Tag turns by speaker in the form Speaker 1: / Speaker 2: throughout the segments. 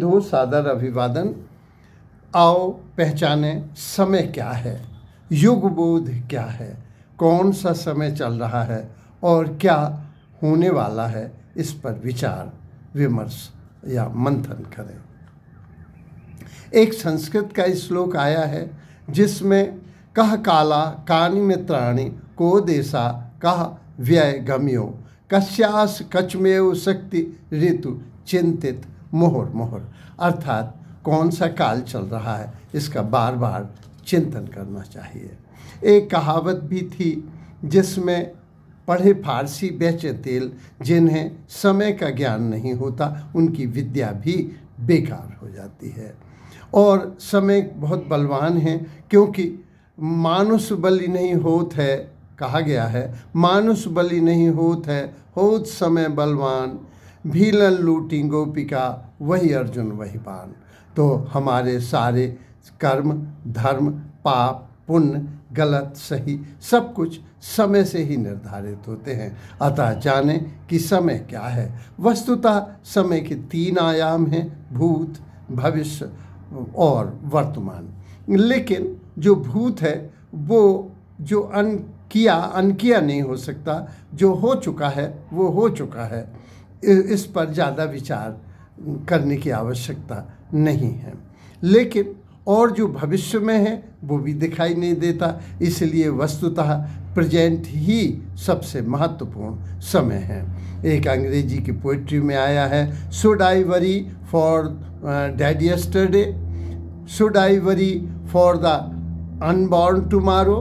Speaker 1: बंधु सादर अभिवादन। आओ पहचाने समय क्या है, युग बोध क्या है, कौन सा समय चल रहा है और क्या होने वाला है, इस पर विचार विमर्श या मंथन करें। एक संस्कृत का श्लोक आया है जिसमें कह काला कानि मित्राणि को देशा कह व्यय गम्यो कस्यास कचमेव शक्ति ऋतु चिंतित मोहर मोहर, अर्थात कौन सा काल चल रहा है इसका बार बार चिंतन करना चाहिए। एक कहावत भी थी जिसमें पढ़े फारसी बेचे तेल, जिन्हें समय का ज्ञान नहीं होता उनकी विद्या भी बेकार हो जाती है। और समय बहुत बलवान है, क्योंकि मानुष बलि नहीं होत है, कहा गया है मानुष बलि नहीं होत है, होत समय बलवान, भीलन लूटी गोपिका वही अर्जुन वही पान। तो हमारे सारे कर्म धर्म पाप पुण्य गलत सही सब कुछ समय से ही निर्धारित होते हैं। अतः जाने कि समय क्या है। वस्तुतः समय के 3 आयाम हैं, भूत भविष्य और वर्तमान। लेकिन जो भूत है वो जो अनकिया नहीं हो सकता, जो हो चुका है वो हो चुका है, इस पर ज़्यादा विचार करने की आवश्यकता नहीं है। लेकिन और जो भविष्य में है वो भी दिखाई नहीं देता, इसलिए वस्तुतः प्रेजेंट ही सबसे महत्वपूर्ण समय है। एक अंग्रेजी की पोइट्री में आया है, should I worry for dead yesterday, should I worry for the unborn tomorrow.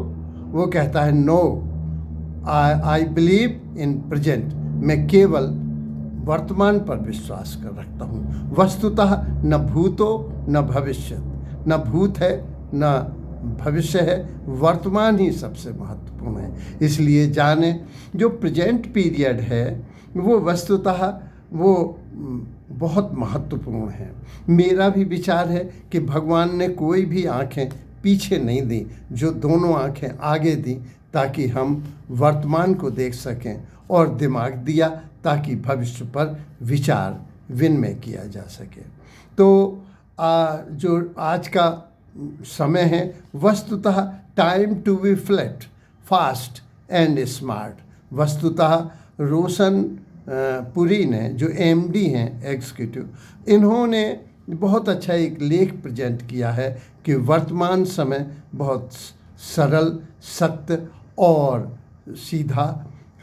Speaker 1: वो कहता है no, I believe in present, मैं केवल वर्तमान पर विश्वास कर रखता हूँ। वस्तुतः न भूतो न भविष्य, न भूत है न भविष्य है, वर्तमान ही सबसे महत्वपूर्ण है। इसलिए जाने जो प्रेजेंट पीरियड है वो वस्तुतः वो बहुत महत्वपूर्ण है। मेरा भी विचार है कि भगवान ने कोई भी आँखें पीछे नहीं दी, जो दोनों आँखें आगे दी ताकि हम वर्तमान को देख सकें, और दिमाग दिया ताकि भविष्य पर विचार विनिमय किया जा सके। तो जो आज का समय है वस्तुतः time to be flat fast and smart. वस्तुतः रोशन पुरी ने, जो MD हैं एग्जीक्यूटिव, इन्होंने बहुत अच्छा एक लेख प्रेजेंट किया है कि वर्तमान समय बहुत सरल सत्य और सीधा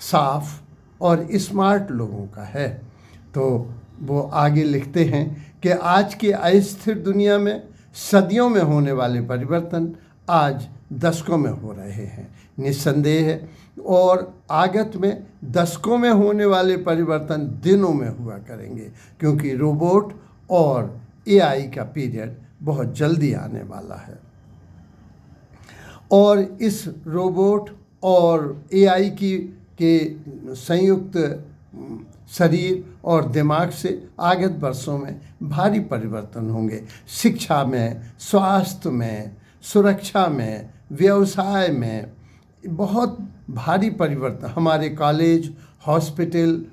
Speaker 1: साफ और स्मार्ट लोगों का है। तो वो आगे लिखते हैं कि आज की अस्थिर दुनिया में सदियों में होने वाले परिवर्तन आज दशकों में हो रहे हैं निस्संदेह है, और आगत में दशकों में होने वाले परिवर्तन दिनों में हुआ करेंगे, क्योंकि रोबोट और AI का पीरियड बहुत जल्दी आने वाला है। और इस रोबोट और AI के संयुक्त शरीर और दिमाग से आगत वर्षों में भारी परिवर्तन होंगे। शिक्षा में, स्वास्थ्य में, सुरक्षा में, व्यवसाय में बहुत भारी परिवर्तन। हमारे कॉलेज, हॉस्पिटल,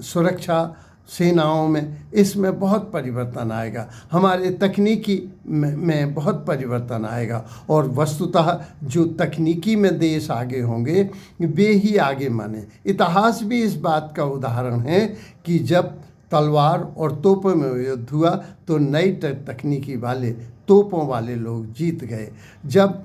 Speaker 1: सुरक्षा सेनाओं में इसमें बहुत परिवर्तन आएगा। हमारे तकनीकी में बहुत परिवर्तन आएगा, और वस्तुतः जो तकनीकी में देश आगे होंगे वे ही आगे माने। इतिहास भी इस बात का उदाहरण है कि जब तलवार और तोपों में युद्ध हुआ तो नई तकनीकी वाले तोपों वाले लोग जीत गए। जब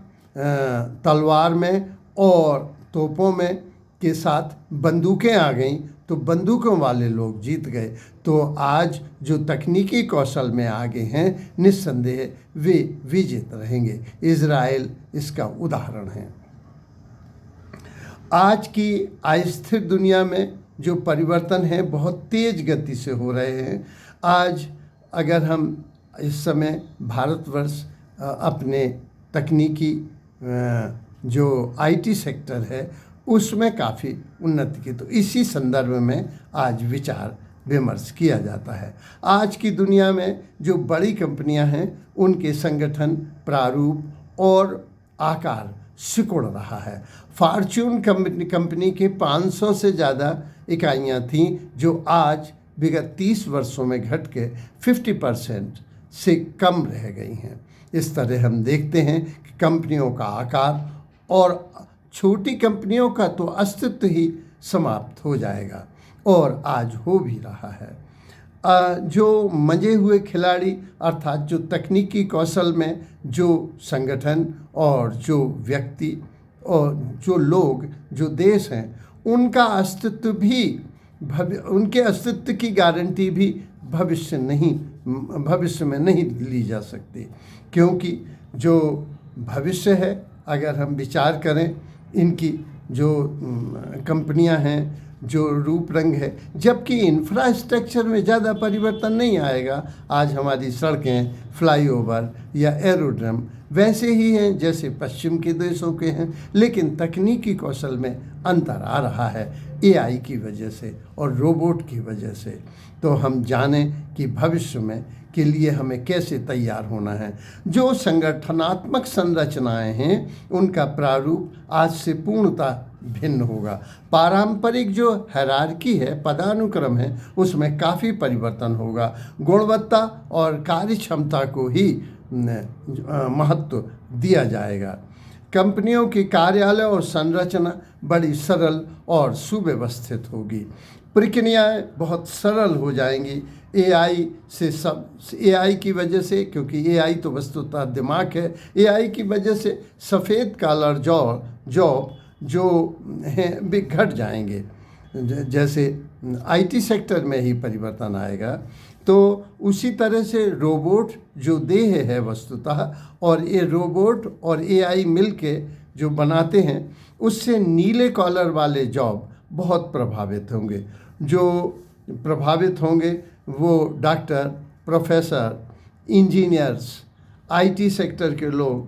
Speaker 1: तलवार में और तोपों में के साथ बंदूकें आ गईं तो बंदूकों वाले लोग जीत गए। तो आज जो तकनीकी कौशल में आगे हैं निस्संदेह वे विजेत रहेंगे। इजराइल इसका उदाहरण है। आज की अस्थिर दुनिया में जो परिवर्तन है बहुत तेज गति से हो रहे हैं। आज अगर हम इस समय भारतवर्ष अपने तकनीकी जो IT सेक्टर है उसमें काफ़ी उन्नति की, तो इसी संदर्भ में आज विचार विमर्श किया जाता है। आज की दुनिया में जो बड़ी कंपनियां हैं उनके संगठन, प्रारूप और आकार सिकुड़ रहा है। फॉर्च्यून कंपनी के 500 से ज़्यादा इकाइयां थीं जो आज विगत 30 वर्षों में घट के 50% से कम रह गई हैं। इस तरह हम देखते हैं कि कंपनियों का आकार और छोटी कंपनियों का तो अस्तित्व ही समाप्त हो जाएगा, और आज हो भी रहा है। जो मंजे हुए खिलाड़ी अर्थात जो तकनीकी कौशल में जो संगठन और जो व्यक्ति और जो लोग, जो देश हैं, उनका अस्तित्व भी उनके अस्तित्व की गारंटी भी भविष्य में नहीं ली जा सकती, क्योंकि जो भविष्य है, अगर हम विचार करें इनकी जो कंपनियां हैं, जो रूप रंग है, जबकि इंफ्रास्ट्रक्चर में ज़्यादा परिवर्तन नहीं आएगा। आज हमारी सड़कें, फ्लाईओवर या एरोड्रम वैसे ही हैं जैसे पश्चिम के देशों के हैं, लेकिन तकनीकी कौशल में अंतर आ रहा है एआई की वजह से और रोबोट की वजह से। तो हम जानें कि भविष्य में के लिए हमें कैसे तैयार होना है। जो संगठनात्मक संरचनाएं हैं, उनका प्रारूप आज से पूर्णतः भिन्न होगा। पारंपरिक जो हायरार्की है, पदानुक्रम है, उसमें काफ़ी परिवर्तन होगा। गुणवत्ता और कार्यक्षमता को ही महत्व दिया जाएगा। कंपनियों के कार्यालय और संरचना बड़ी सरल और सुव्यवस्थित होगी। प्रक्रियाएं बहुत सरल हो जाएंगी एआई की वजह से, क्योंकि एआई तो वस्तुतः दिमाग है। एआई की वजह से सफ़ेद कॉलर जॉब जो हैं भी घट जाएंगे। जैसे आईटी सेक्टर में ही परिवर्तन आएगा, तो उसी तरह से रोबोट जो देह है वस्तुतः, और ये रोबोट और एआई मिलके जो बनाते हैं, उससे नीले कॉलर वाले जॉब बहुत प्रभावित होंगे। जो प्रभावित होंगे वो doctor, professor, engineers, IT sector के लोग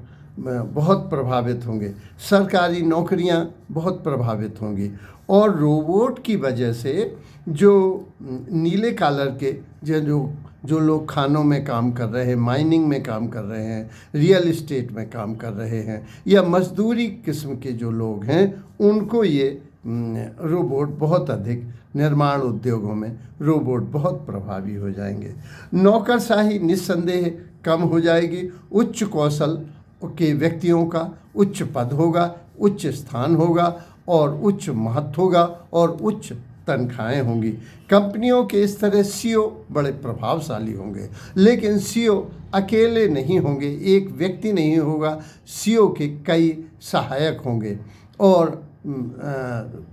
Speaker 1: बहुत प्रभावित होंगे। सरकारी नौकरियां बहुत प्रभावित होंगी। और रोबोट की वजह से जो नीले कॉलर के जो लोग खानों में काम कर रहे हैं, माइनिंग में काम कर रहे हैं, रियल एस्टेट में काम कर रहे हैं, या मजदूरी किस्म के जो लोग हैं, उनको ये रोबोट बहुत अधिक, निर्माण उद्योगों में रोबोट बहुत प्रभावी हो जाएंगे। नौकरशाही निस्संदेह कम हो जाएगी। उच्च कौशल के व्यक्तियों का उच्च पद होगा, उच्च स्थान होगा और उच्च महत्व होगा और उच्च तनख्वाहें होंगी। कंपनियों के इस तरह सीईओ बड़े प्रभावशाली होंगे, लेकिन सीईओ अकेले नहीं होंगे, एक व्यक्ति नहीं होगा, सीईओ के कई सहायक होंगे और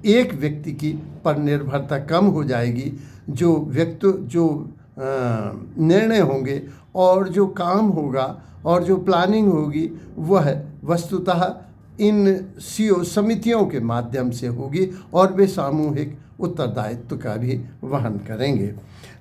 Speaker 1: एक व्यक्ति की पर निर्भरता कम हो जाएगी। जो निर्णय होंगे और जो काम होगा और जो प्लानिंग होगी, वह वस्तुतः इन सीईओ समितियों के माध्यम से होगी और वे सामूहिक उत्तरदायित्व का भी वहन करेंगे।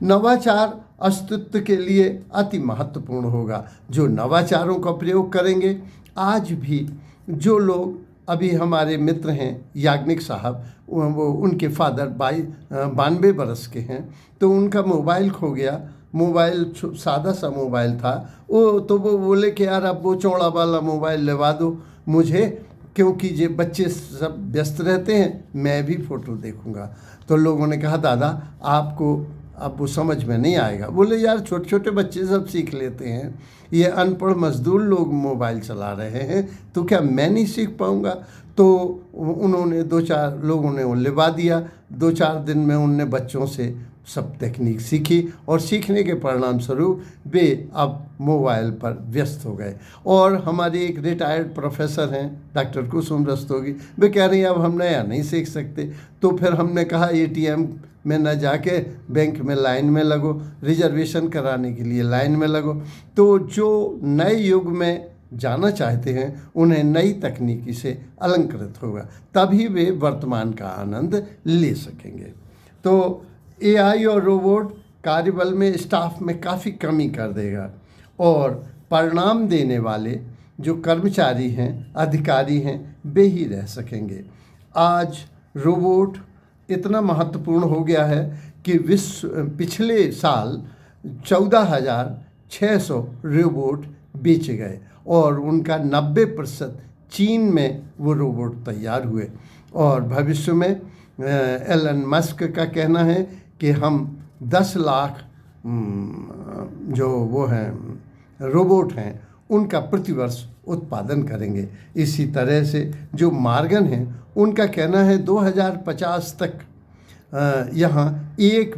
Speaker 1: नवाचार अस्तित्व के लिए अति महत्वपूर्ण होगा। जो नवाचारों का प्रयोग करेंगे, आज भी जो लोग, अभी हमारे मित्र हैं याग्निक साहब, वो उनके फादर 92 बरस के हैं, तो उनका मोबाइल खो गया। मोबाइल सादा सा मोबाइल था, वो बोले कि यार अब वो चौड़ा वाला मोबाइल लेवा दो मुझे, क्योंकि ये बच्चे सब व्यस्त रहते हैं, मैं भी फ़ोटो देखूंगा। तो लोगों ने कहा दादा आपको अब वो समझ में नहीं आएगा। बोले यार छोटे छोटे बच्चे सब सीख लेते हैं, ये अनपढ़ मजदूर लोग मोबाइल चला रहे हैं, तो क्या मैं नहीं सीख पाऊँगा? तो उन्होंने 2-4 लोगों ने वो लिवा दिया। 2-4 दिन में उनने बच्चों से सब टेक्निक सीखी और सीखने के परिणाम स्वरूप वे अब मोबाइल पर व्यस्त हो गए। और हमारे एक रिटायर्ड प्रोफेसर हैं डॉक्टर कुसुम रस्तोगी, वे कह रही हैं अब हम नया नहीं सीख सकते। तो फिर हमने कहा एटीएम में न जाके बैंक में लाइन में लगो, रिजर्वेशन कराने के लिए लाइन में लगो। तो जो नए युग में जाना चाहते हैं, उन्हें नई तकनीकी से अलंकृत होगा, तभी वे वर्तमान का आनंद ले सकेंगे। तो एआई और रोबोट कार्यबल में, स्टाफ में काफ़ी कमी कर देगा और परिणाम देने वाले जो कर्मचारी हैं, अधिकारी हैं, वे ही रह सकेंगे। आज रोबोट इतना महत्वपूर्ण हो गया है कि पिछले साल 14,600 रोबोट बेचे गए और उनका 90% चीन में वो रोबोट तैयार हुए। और भविष्य में एलन मस्क का कहना है कि हम 10 लाख जो वो हैं रोबोट हैं उनका प्रतिवर्ष उत्पादन करेंगे। इसी तरह से जो मार्गन हैं उनका कहना है 2050 तक यहाँ 1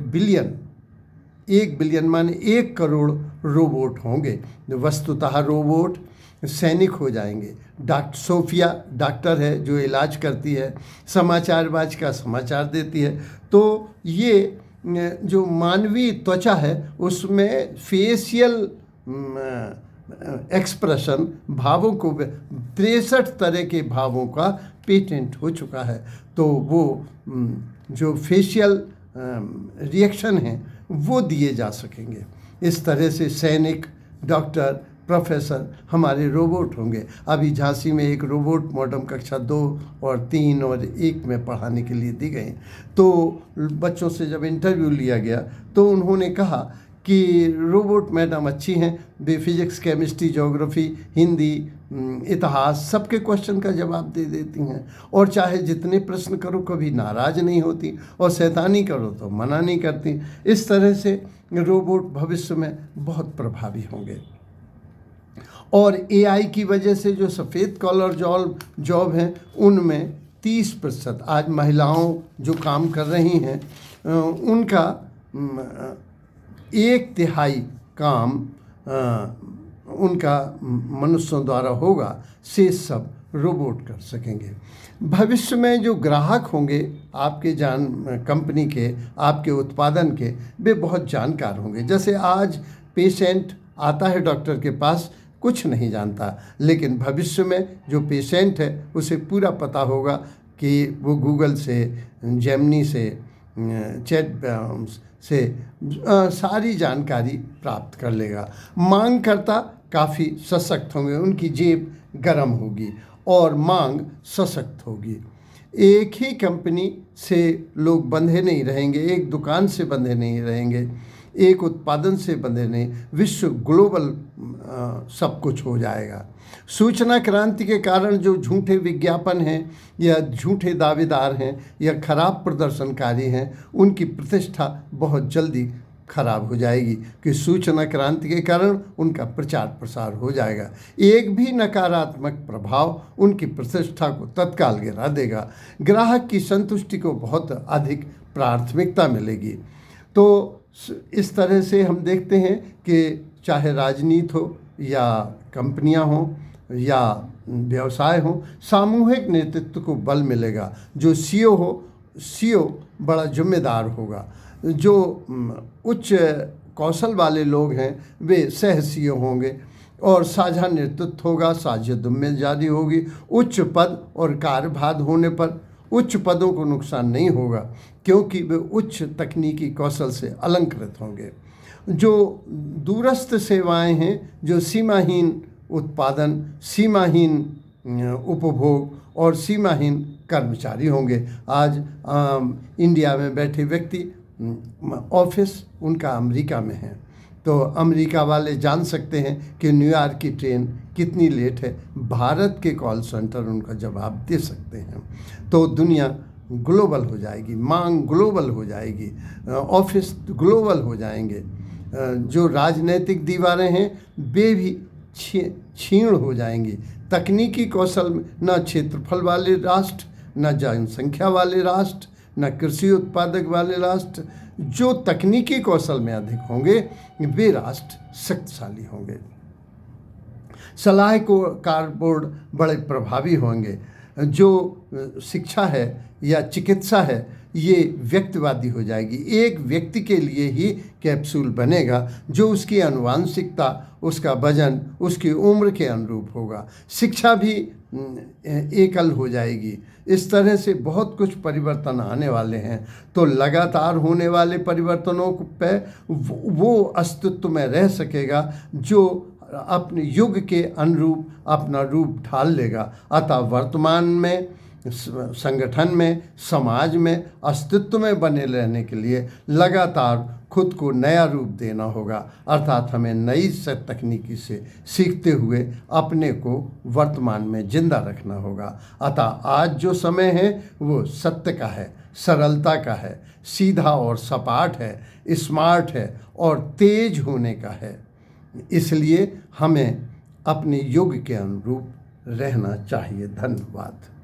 Speaker 1: बिलियन माने 1 करोड़ रोबोट होंगे। वस्तुतः रोबोट सैनिक हो जाएंगे। डॉक्टर सोफिया डॉक्टर है जो इलाज करती है, समाचारबाज का समाचार देती है। तो ये जो मानवीय त्वचा है उसमें फेशियल एक्सप्रेशन भावों को 63 तरह के भावों का पेटेंट हो चुका है। तो वो जो फेशियल रिएक्शन हैं वो दिए जा सकेंगे। इस तरह से सैनिक, डॉक्टर, प्रोफेसर हमारे रोबोट होंगे। अभी झांसी में एक रोबोट मॉडर्न कक्षा 2 और 3 और 1 में पढ़ाने के लिए दी गई। तो बच्चों से जब इंटरव्यू लिया गया तो उन्होंने कहा कि रोबोट मैडम अच्छी हैं, वे फिजिक्स, केमिस्ट्री, ज्योग्राफी, हिंदी, इतिहास सबके क्वेश्चन का जवाब दे देती हैं और चाहे जितने प्रश्न करो कभी नाराज़ नहीं होती और शैतानी करो तो मना नहीं करती। इस तरह से रोबोट भविष्य में बहुत प्रभावी होंगे। और एआई की वजह से जो सफ़ेद कॉलर जॉब हैं उनमें 30% आज महिलाओं जो काम कर रही हैं उनका 1/3 काम उनका मनुष्यों द्वारा होगा, से सब रोबोट कर सकेंगे। भविष्य में जो ग्राहक होंगे आपके कंपनी के, आपके उत्पादन के, वे बहुत जानकार होंगे। जैसे आज पेशेंट आता है डॉक्टर के पास, कुछ नहीं जानता, लेकिन भविष्य में जो पेशेंट है उसे पूरा पता होगा कि वो गूगल से, जेमिनी से, चैट से सारी जानकारी प्राप्त कर लेगा। मांगकर्ता काफ़ी सशक्त होंगे, उनकी जेब गर्म होगी और मांग सशक्त होगी। एक ही कंपनी से लोग बंधे नहीं रहेंगे, एक दुकान से बंधे नहीं रहेंगे, एक उत्पादन से बंधे नहीं, विश्व ग्लोबल सब कुछ हो जाएगा। सूचना क्रांति के कारण जो झूठे विज्ञापन हैं या झूठे दावेदार हैं या खराब प्रदर्शनकारी हैं उनकी प्रतिष्ठा बहुत जल्दी खराब हो जाएगी कि सूचना क्रांति के कारण उनका प्रचार प्रसार हो जाएगा। एक भी नकारात्मक प्रभाव उनकी प्रतिष्ठा को तत्काल गिरा देगा। ग्राहक की संतुष्टि को बहुत अधिक प्राथमिकता मिलेगी। तो इस तरह से हम देखते हैं कि चाहे राजनीति हो या कंपनियां हों या व्यवसाय हो, सामूहिक नेतृत्व को बल मिलेगा। जो सीईओ बड़ा जिम्मेदार होगा, जो उच्च कौशल वाले लोग हैं वे सह सीईओ होंगे और साझा नेतृत्व होगा, साझा जिम्मेदारी होगी। उच्च पद और कार्यभार होने पर उच्च पदों को नुकसान नहीं होगा क्योंकि वे उच्च तकनीकी कौशल से अलंकृत होंगे। जो दूरस्थ सेवाएं हैं, जो सीमाहीन उत्पादन, सीमाहीन उपभोग और सीमाहीन कर्मचारी होंगे। आज इंडिया में बैठे व्यक्ति ऑफिस उनका अमेरिका में है, तो अमेरिका वाले जान सकते हैं कि न्यूयॉर्क की ट्रेन कितनी लेट है, भारत के कॉल सेंटर उनका जवाब दे सकते हैं। तो दुनिया ग्लोबल हो जाएगी, मांग ग्लोबल हो जाएगी, ऑफिस ग्लोबल हो जाएंगे। जो राजनीतिक दीवारें हैं वे भी क्षीण हो जाएंगी। तकनीकी कौशल में न क्षेत्रफल वाले राष्ट्र, न जनसंख्या वाले राष्ट्र, न कृषि उत्पादक वाले राष्ट्र, जो तकनीकी कौशल में अधिक होंगे वे राष्ट्र शक्तिशाली होंगे। सलाहकार बोर्ड बड़े प्रभावी होंगे। जो शिक्षा है या चिकित्सा है ये व्यक्तिवादी हो जाएगी। एक व्यक्ति के लिए ही कैप्सूल बनेगा जो उसकी आनुवांशिकता, उसका वजन, उसकी उम्र के अनुरूप होगा। शिक्षा भी एकल हो जाएगी। इस तरह से बहुत कुछ परिवर्तन आने वाले हैं। तो लगातार होने वाले परिवर्तनों पे वो अस्तित्व में रह सकेगा जो अपने युग के अनुरूप अपना रूप ढाल लेगा। अतः वर्तमान में संगठन में, समाज में अस्तित्व में बने रहने के लिए लगातार खुद को नया रूप देना होगा। अर्थात हमें नई तकनीकी से सीखते हुए अपने को वर्तमान में जिंदा रखना होगा। अतः आज जो समय है वो सत्य का है, सरलता का है, सीधा और सपाट है, स्मार्ट है और तेज होने का है। इसलिए हमें अपने युग के अनुरूप रहना चाहिए। धन्यवाद।